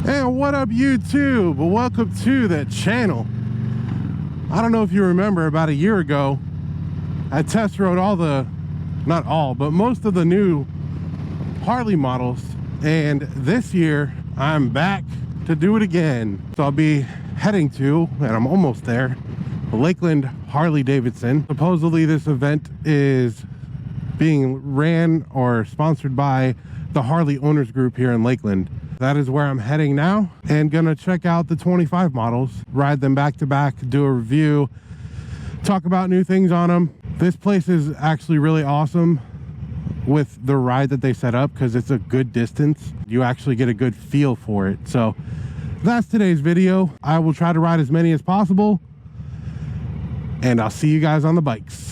And what up, YouTube? Welcome to the channel. I don't know if you remember, about a year ago I test rode not all, but most of the new Harley models, and this year I'm back to do it again. So I'll be heading to, and I'm almost there, Lakeland Harley Davidson. Supposedly this event is being ran or sponsored by the Harley Owners Group here in Lakeland. That is where I'm heading now, and gonna check out the 25 models, ride them back to back, do a review, talk about new things on them. This place is actually really awesome with the ride that they set up, because it's a good distance. You actually get a good feel for it. So that's today's video. I will try to ride as many as possible, and I'll see you guys on the bikes.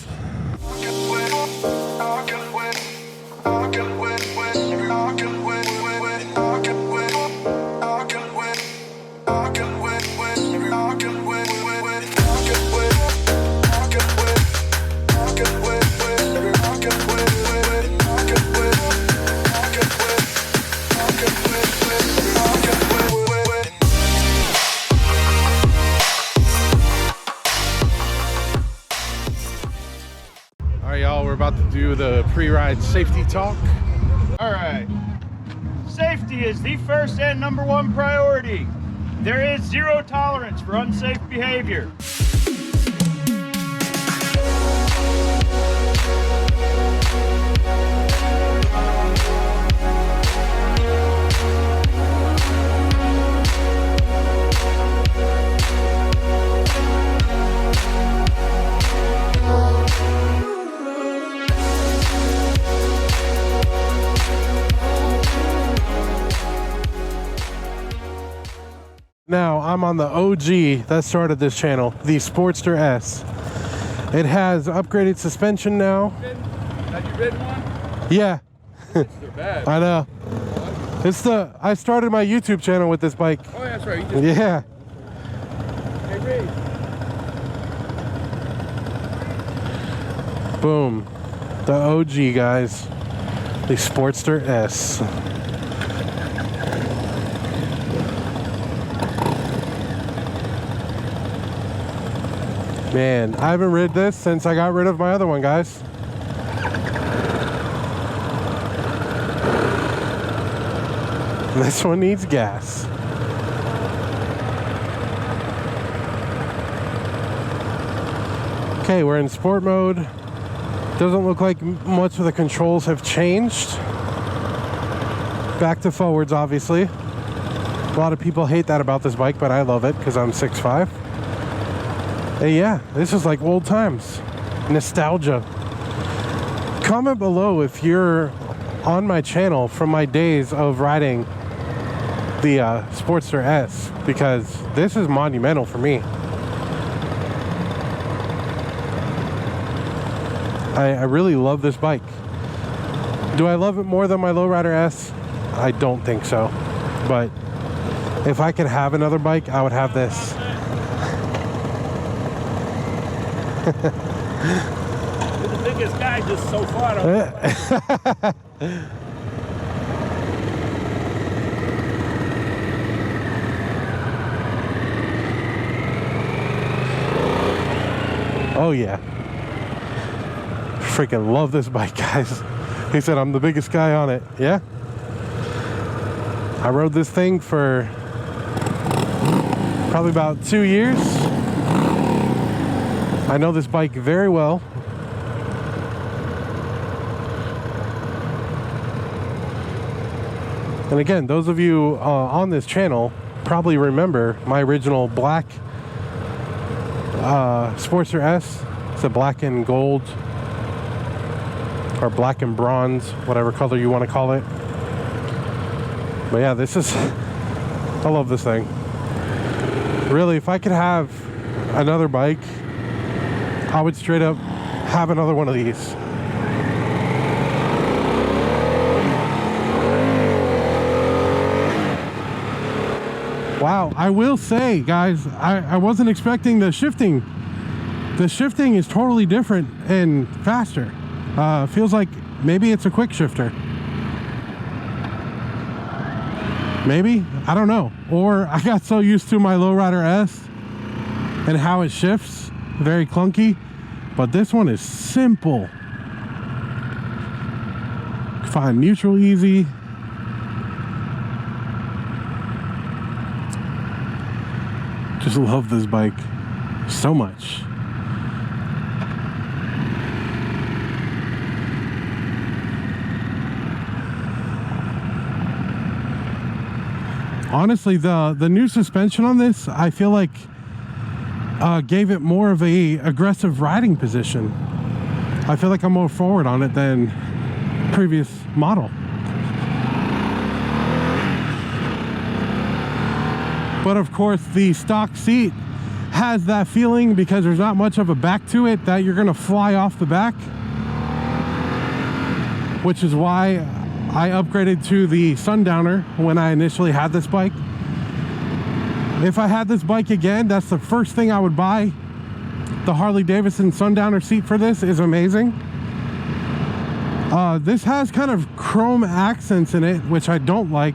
We're about to do the pre-ride safety talk. All right. Safety is the first and number one priority. There is zero tolerance for unsafe behavior. Now, I'm on the OG that started this channel, the Sportster S. It has upgraded suspension now. Have you ridden one? Yeah. They're bad. I know. I started my YouTube channel with this bike. Oh, that's right. Yeah. Hey, Ray. Boom. The OG, guys. The Sportster S. Man, I haven't ridden this since I got rid of my other one, guys. This one needs gas. Okay, we're in sport mode. Doesn't look like much of the controls have changed. Back to forwards, obviously. A lot of people hate that about this bike, but I love it because I'm 6'5". Hey, yeah, this is like old times. Nostalgia. Comment below if you're on my channel from my days of riding the Sportster S, because this is monumental for me. I really love this bike. Do I love it more than my Lowrider S? I don't think so. But if I could have another bike, I would have this. You're the biggest guy just so far. Oh yeah. Freaking love this bike, guys. He said I'm the biggest guy on it. Yeah. I rode this thing for probably about 2 years. I know this bike very well. And again, those of you on this channel probably remember my original black Sportster S. It's a black and gold, or black and bronze, whatever color you want to call it. But yeah, I love this thing. Really, if I could have another bike, I would straight up have another one of these. Wow, I will say, guys, I wasn't expecting the shifting. The shifting is totally different and faster. Feels like maybe it's a quick shifter. Maybe, I don't know. Or I got so used to my Lowrider S and how it shifts, very clunky. But this one is simple. Find neutral easy. Just love this bike so much. Honestly, the new suspension on this, I feel like gave it more of a aggressive riding position. I feel like I'm more forward on it than previous model. But of course, the stock seat has that feeling because there's not much of a back to it that you're gonna fly off the back, which is why I upgraded to the Sundowner when I initially had this bike. If I had this bike again, that's the first thing I would buy. The Harley Davidson Sundowner seat for this is amazing. This has kind of chrome accents in it, which I don't like.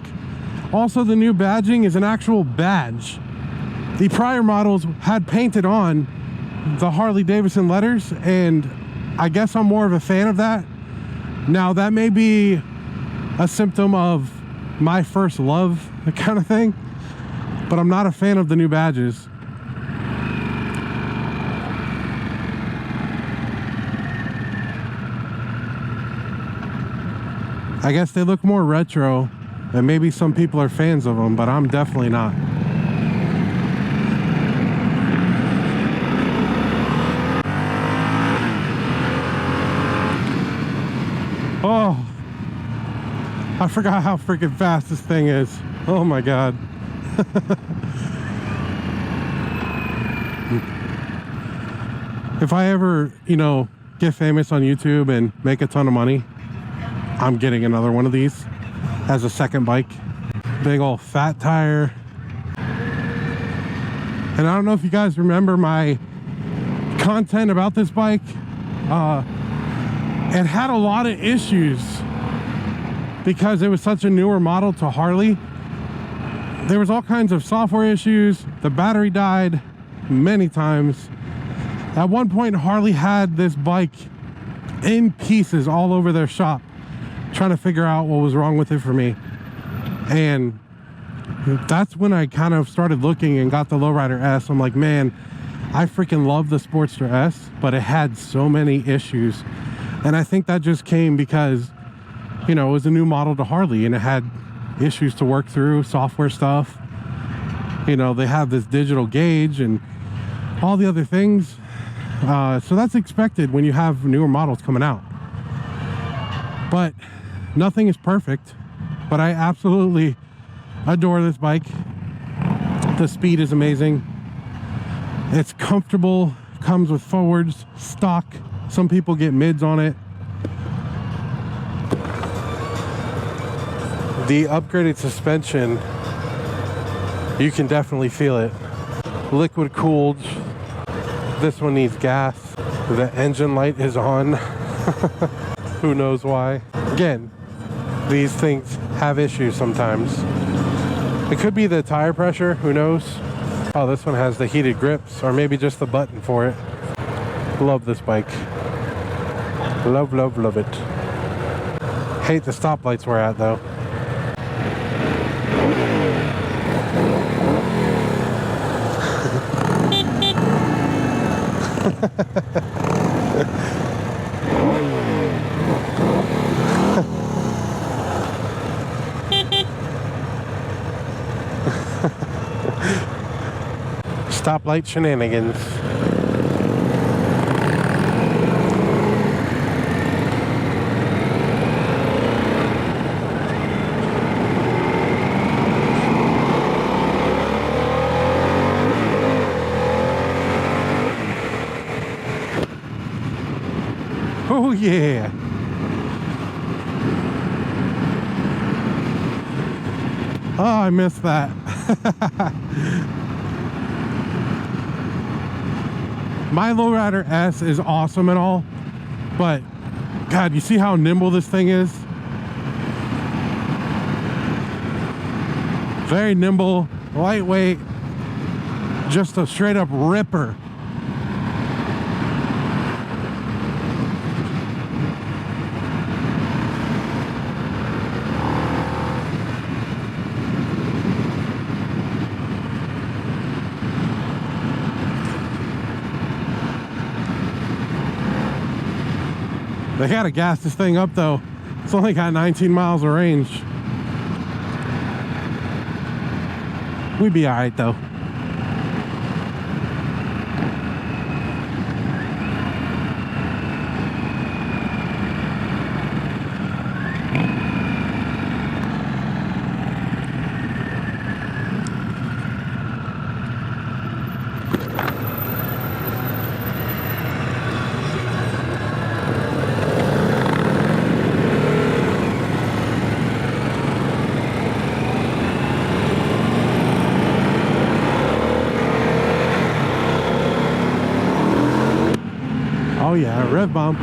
Also, the new badging is an actual badge. The prior models had painted on the Harley Davidson letters, and I guess I'm more of a fan of that. Now, that may be a symptom of my first love kind of thing, but I'm not a fan of the new badges. I guess they look more retro, and maybe some people are fans of them, but I'm definitely not. Oh, I forgot how freaking fast this thing is. Oh my God. If I ever, you know, get famous on YouTube and make a ton of money, I'm getting another one of these as a second bike. Big old fat tire. And I don't know if you guys remember my content about this bike. It had a lot of issues because it was such a newer model to Harley. There was all kinds of software issues. The battery died many times. At one point, Harley had this bike in pieces all over their shop, trying to figure out what was wrong with it for me. And that's when I kind of started looking and got the Lowrider S. I'm like, man, I freaking love the Sportster S, but it had so many issues. And I think that just came because, you know, it was a new model to Harley and it had issues to work through, software stuff. You know, they have this digital gauge and all the other things. So that's expected when you have newer models coming out. But nothing is perfect. But I absolutely adore this bike. The speed is amazing. It's comfortable, comes with forwards, stock. Some people get mids on it. The upgraded suspension, you can definitely feel it. Liquid cooled. This one needs gas. The engine light is on. Who knows why? Again, these things have issues sometimes. It could be the tire pressure, who knows? Oh, this one has the heated grips, or maybe just the button for it. Love this bike. Love, love, love it. Hate the stoplights we're at though. Stoplight shenanigans. Oh yeah. Oh, I missed that. My Lowrider S is awesome and all, but God, you see how nimble this thing is? Very nimble, lightweight, just a straight up ripper. They gotta gas this thing up though. It's only got 19 miles of range. We'd be alright though. Oh yeah, rev bump.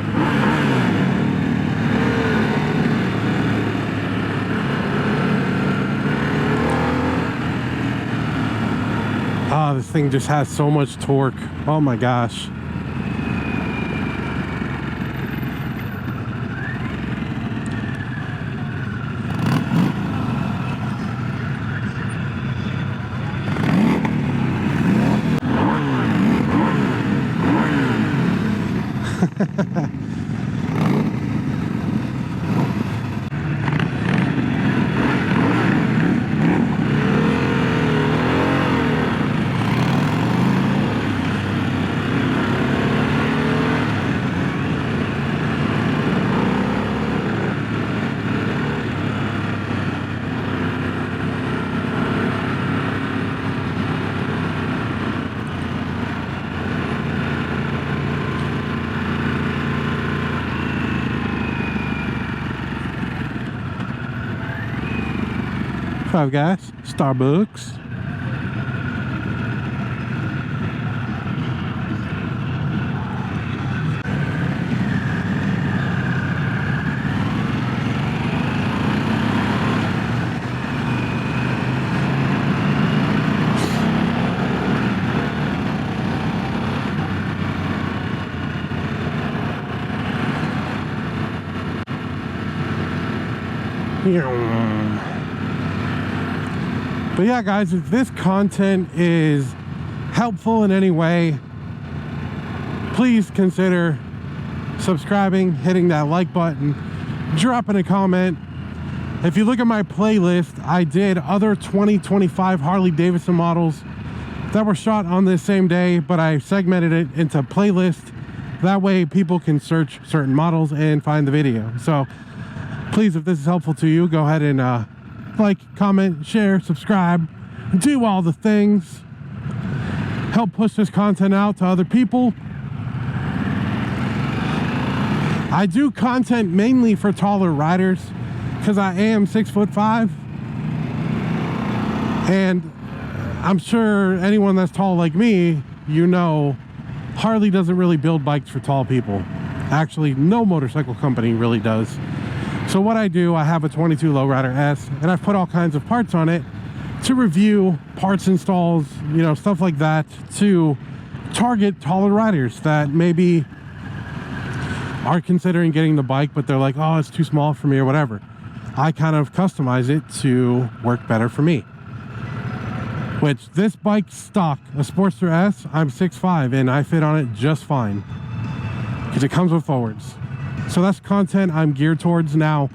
Ah, this thing just has so much torque. Oh my gosh. Five Guys, Starbucks. But yeah, guys, if this content is helpful in any way, please consider subscribing, hitting that like button, dropping a comment. If you look at my playlist, I did other 2025 Harley Davidson models that were shot on this same day, but I segmented it into playlist. That way people can search certain models and find the video. So please, if this is helpful to you, go ahead and like, comment, share, subscribe, do all the things. Help push this content out to other people. I do content mainly for taller riders because I am 6'5", and I'm sure anyone that's tall like me, you know, Harley doesn't really build bikes for tall people. Actually, no motorcycle company really does. So what I do, I have a 22 Lowrider S, and I've put all kinds of parts on it to review parts installs, you know, stuff like that, to target taller riders that maybe are considering getting the bike, but they're like, oh, it's too small for me or whatever. I kind of customize it to work better for me. Which, this bike stock, a Sportster S, I'm 6'5", and I fit on it just fine because it comes with forwards. So that's content I'm geared towards. Now,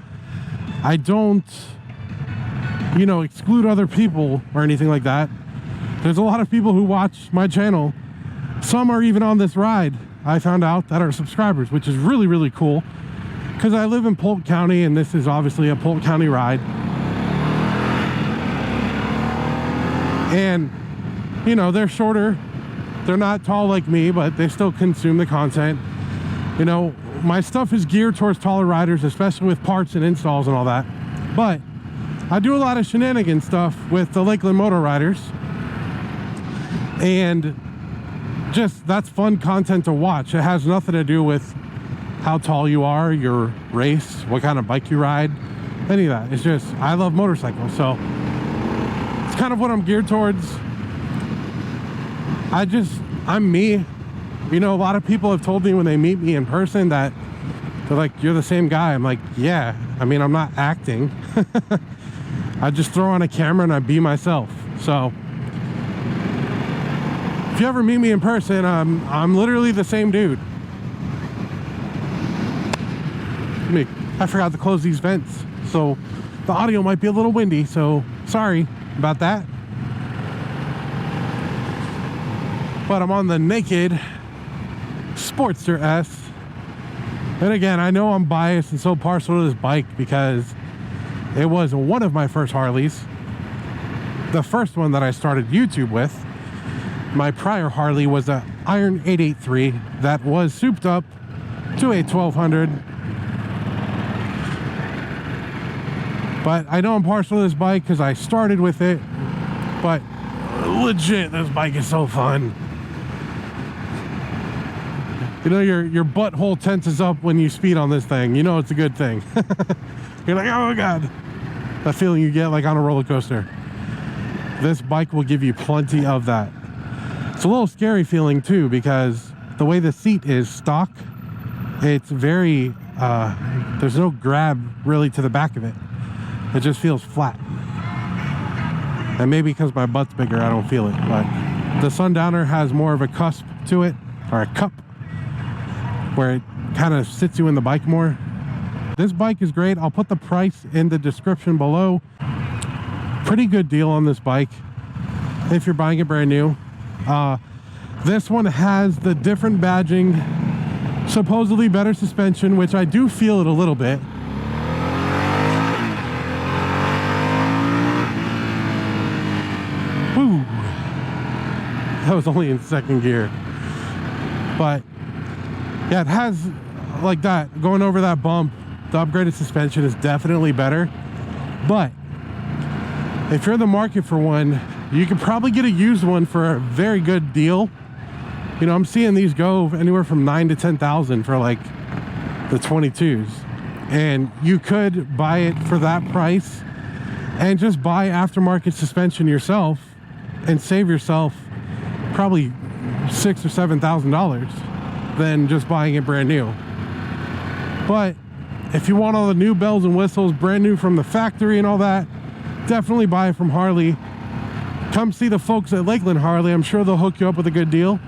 I don't, you know, exclude other people or anything like that. There's a lot of people who watch my channel. Some are even on this ride, I found out, that are subscribers, which is really, really cool. Because I live in Polk County, and this is obviously a Polk County ride. And, you know, they're shorter. They're not tall like me, but they still consume the content. You know, my stuff is geared towards taller riders, especially with parts and installs and all that. But I do a lot of shenanigan stuff with the Lakeland Moto Riders. And just, that's fun content to watch. It has nothing to do with how tall you are, your race, what kind of bike you ride, any of that. It's just, I love motorcycles. So kind of what I'm geared towards. I'm me. You know, a lot of people have told me when they meet me in person that they're like, you're the same guy. I'm like, yeah. I mean, I'm not acting. I just throw on a camera and I be myself. So if you ever meet me in person, I'm literally the same dude. I forgot to close these vents, so the audio might be a little windy, so sorry about that. But I'm on the naked Sportster S. And again, I know I'm biased and so partial to this bike because it was one of my first Harleys. The first one that I started YouTube with. My prior Harley was a Iron 883 that was souped up to a 1200. But I know I'm partial to this bike because I started with it. But legit, this bike is so fun. You know, your butthole tenses up when you speed on this thing. You know it's a good thing. You're like, oh my God. That feeling you get like on a roller coaster. This bike will give you plenty of that. It's a little scary feeling too, because the way the seat is stock, it's very, there's no grab really to the back of it. It just feels flat. And maybe because my butt's bigger, I don't feel it. But the Sundowner has more of a cusp to it, or a cup, where it kind of sits you in the bike more. This bike is great. I'll put the price in the description below. Pretty good deal on this bike if you're buying it brand new. This one has the different badging, supposedly better suspension, which I do feel it a little bit. Woo! That was only in second gear. But yeah, it has like that, going over that bump. The upgraded suspension is definitely better. But if you're in the market for one, you could probably get a used one for a very good deal. You know, I'm seeing these go anywhere from 9,000 to 10,000 for like the 22s. And you could buy it for that price and just buy aftermarket suspension yourself and save yourself probably $6,000 or $7,000 than just buying it brand new. But if you want all the new bells and whistles, brand new from the factory and all that, definitely buy it from Harley. Come see the folks at Lakeland Harley. I'm sure they'll hook you up with a good deal.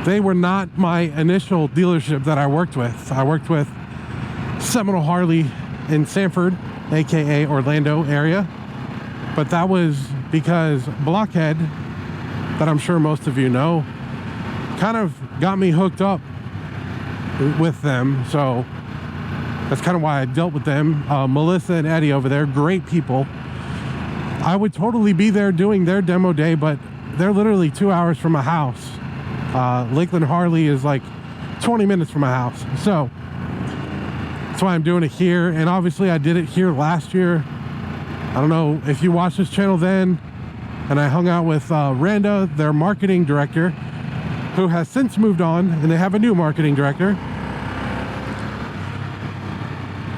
They were not my initial dealership that I worked with. I worked with Seminole Harley in Sanford, aka Orlando area. But that was because Blockhead, that I'm sure most of you know, kind of got me hooked up with them. So that's kind of why I dealt with them. Melissa and Eddie over there, great people. I would totally be there doing their demo day, but they're literally 2 hours from my house. Lakeland Harley is like 20 minutes from my house. So that's why I'm doing it here. And obviously I did it here last year. I don't know if you watched this channel then. And I hung out with Randa, their marketing director, who has since moved on, and they have a new marketing director.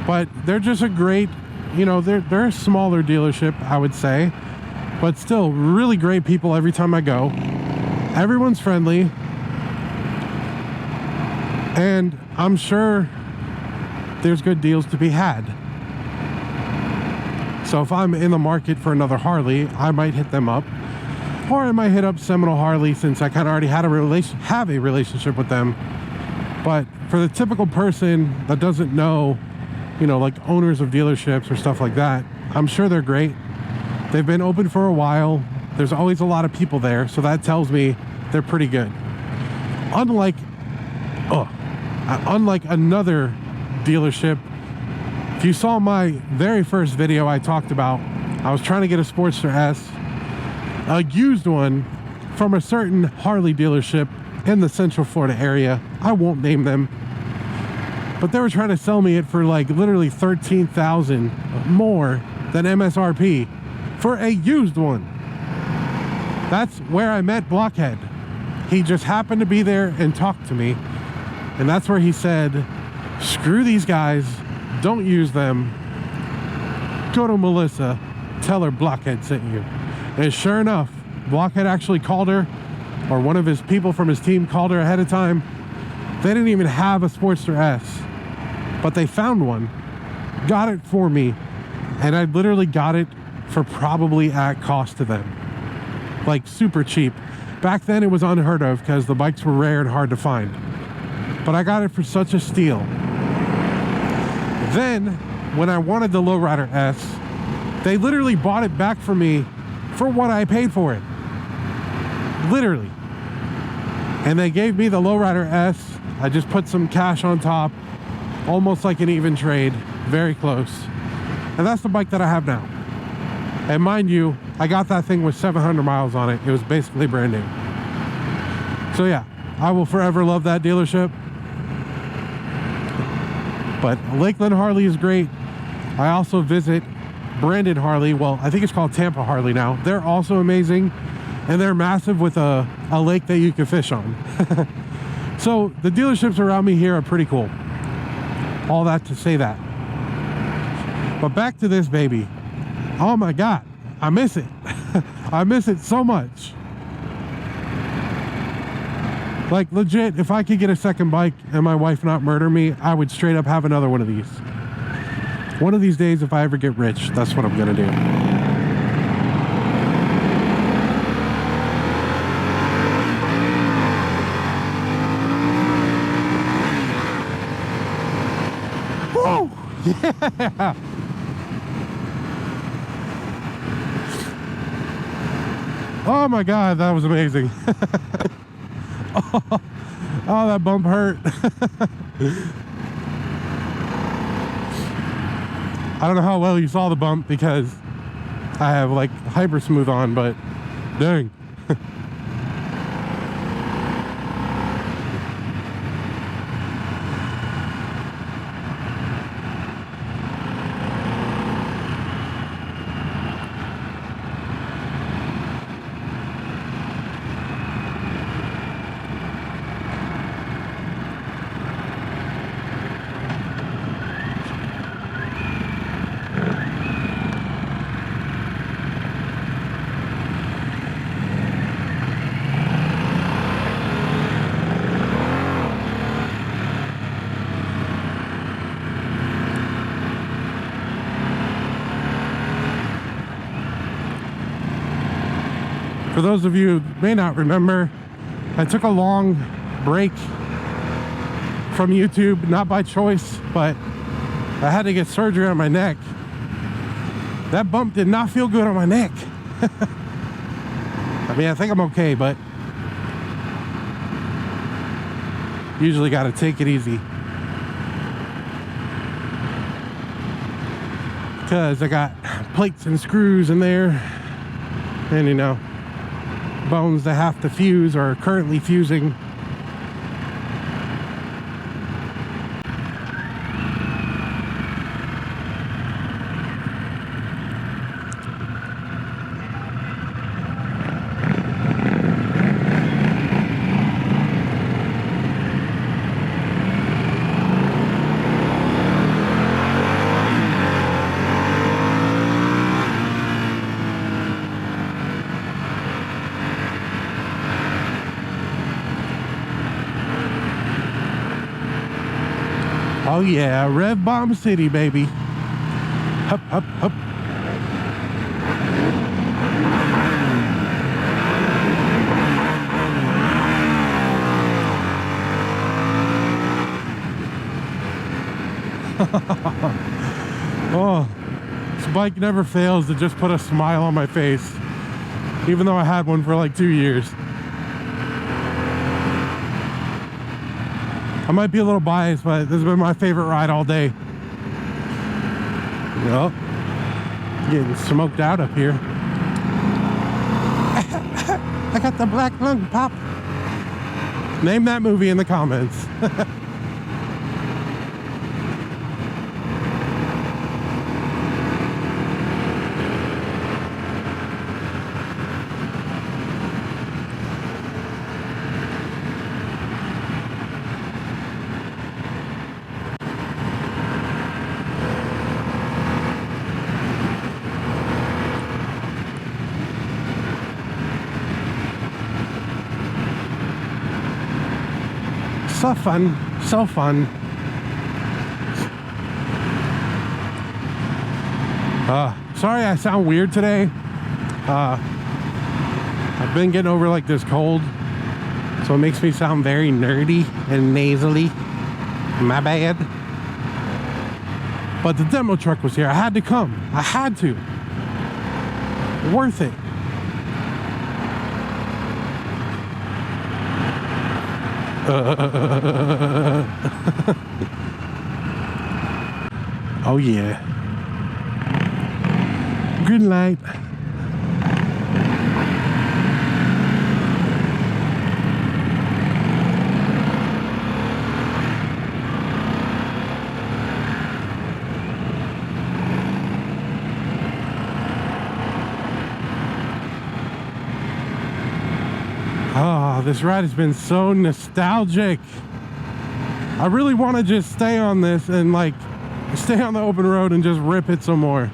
But they're just a great, you know, they're a smaller dealership, I would say, but still really great people every time I go. Everyone's friendly, and I'm sure there's good deals to be had. So if I'm in the market for another Harley, I might hit them up, or I might hit up Seminole Harley since I kind of already had a relationship with them. But for the typical person that doesn't know, you know, like owners of dealerships or stuff like that, I'm sure they're great. They've been open for a while. There's always a lot of people there, so that tells me they're pretty good. Unlike another dealership, if you saw my very first video I talked about, I was trying to get a Sportster S, a used one from a certain Harley dealership in the Central Florida area. I won't name them, but they were trying to sell me it for like literally $13,000 more than MSRP for a used one. That's where I met Blockhead. He just happened to be there and talked to me, and that's where he said, screw these guys, don't use them, go to Melissa, tell her Blockhead sent you. And sure enough, Blockhead actually called her, or one of his people from his team called her ahead of time. They didn't even have a Sportster S, but they found one, got it for me, and I literally got it for probably at cost to them. Like super cheap. Back then it was unheard of because the bikes were rare and hard to find. But I got it for such a steal. Then, when I wanted the Lowrider S, they literally bought it back for me for what I paid for it. Literally. And they gave me the Lowrider S. I just put some cash on top, almost like an even trade, very close. And that's the bike that I have now. And mind you, I got that thing with 700 miles on it. It was basically brand new. So yeah, I will forever love that dealership. But Lakeland Harley is great. I also visit Brandon Harley. Well, I think it's called Tampa Harley now. They're also amazing. And they're massive with a lake that you can fish on. So the dealerships around me here are pretty cool. All that to say that. But back to this baby. Oh my God, I miss it. I miss it so much. Like legit, if I could get a second bike and my wife not murder me, I would straight up have another one of these. One of these days, if I ever get rich, that's what I'm gonna do. Woo! Yeah! Oh my God, that was amazing. Oh, that bump hurt. I don't know how well you saw the bump because I have like hyper smooth on, but dang. For those of you who may not remember, I took a long break from YouTube, not by choice, but I had to get surgery on my neck. That bump did not feel good on my neck. I mean, I think I'm okay, but usually got to take it easy. Because I got plates and screws in there, and you know, bones that have to fuse or are currently fusing. Oh yeah, Rev Bomb City, baby. Hup, hup, hup. Oh, this bike never fails to just put a smile on my face, even though I had one for like 2 years. I might be a little biased, but this has been my favorite ride all day. Well, getting smoked out up here. I got the black lung pop. Name that movie in the comments. So fun, so fun. Sorry I sound weird today. I've been getting over like this cold, so it makes me sound very nerdy and nasally. My bad. But the demo truck was here. I had to come. I had to. Worth it. Oh yeah. Good night. Oh, this ride has been so nostalgic. I really want to just stay on this and like stay on the open road and just rip it some more.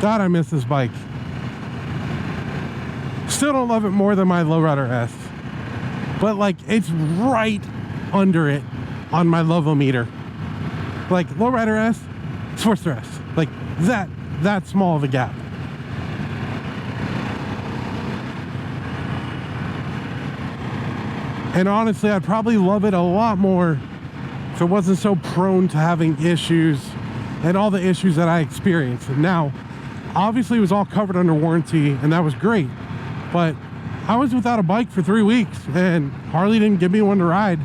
God, I miss this bike. Still don't love it more than my Lowrider S, but like it's right under it on my love-o-meter. Like Lowrider S, Sportster S, like that small of a gap. And honestly, I'd probably love it a lot more if it wasn't so prone to having issues and all the issues that I experienced. Now, obviously it was all covered under warranty and that was great, but I was without a bike for 3 weeks and Harley didn't give me one to ride.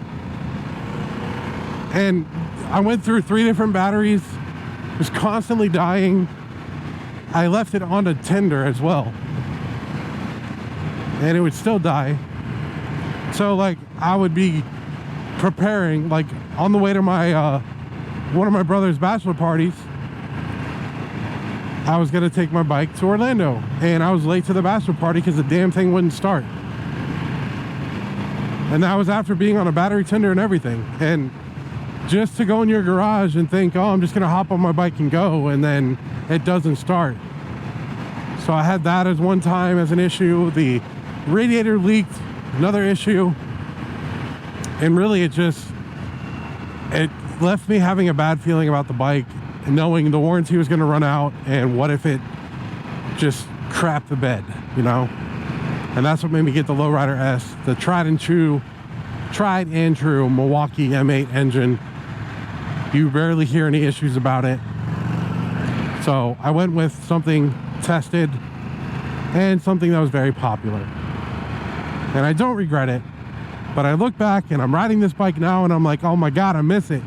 And I went through 3 different batteries, was constantly dying. I left it on a tender as well, and it would still die. So like I would be preparing, like on the way to my one of my brother's bachelor parties, I was gonna take my bike to Orlando, and I was late to the bachelor party because the damn thing wouldn't start. And that was after being on a battery tender and everything. And just to go in your garage and think, oh, I'm just gonna hop on my bike and go, and then it doesn't start. So I had that as one time as an issue. The radiator leaked, another issue. And really it left me having a bad feeling about the bike, knowing the warranty was going to run out, and what if it just crapped the bed, you know? And that's what made me get the Lowrider S, the tried and true Milwaukee M8 engine. You rarely hear any issues about it. So I went with something tested and something that was very popular. And I don't regret it, but I look back and I'm riding this bike now and I'm like, oh my God, I miss it.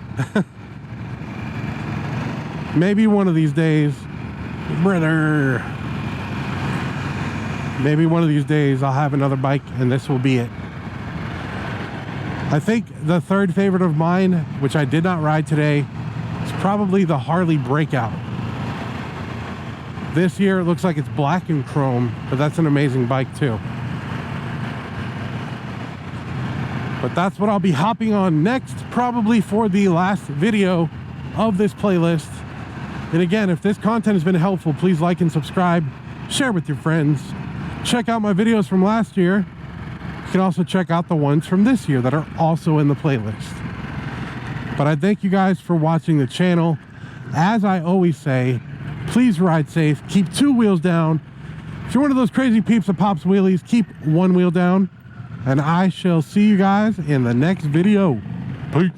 Maybe one of these days, brother, maybe one of these days I'll have another bike and this will be it. I think the third favorite of mine, which I did not ride today, is probably the Harley Breakout. This year it looks like it's black and chrome, but that's an amazing bike too. But that's what I'll be hopping on next, probably for the last video of this playlist. And again, if this content has been helpful, please like and subscribe, share with your friends. Check out my videos from last year. You can also check out the ones from this year that are also in the playlist. But I thank you guys for watching the channel. As I always say, please ride safe, keep 2 wheels down. If you're one of those crazy peeps that pops wheelies, keep 1 wheel down. And I shall see you guys in the next video. Peace.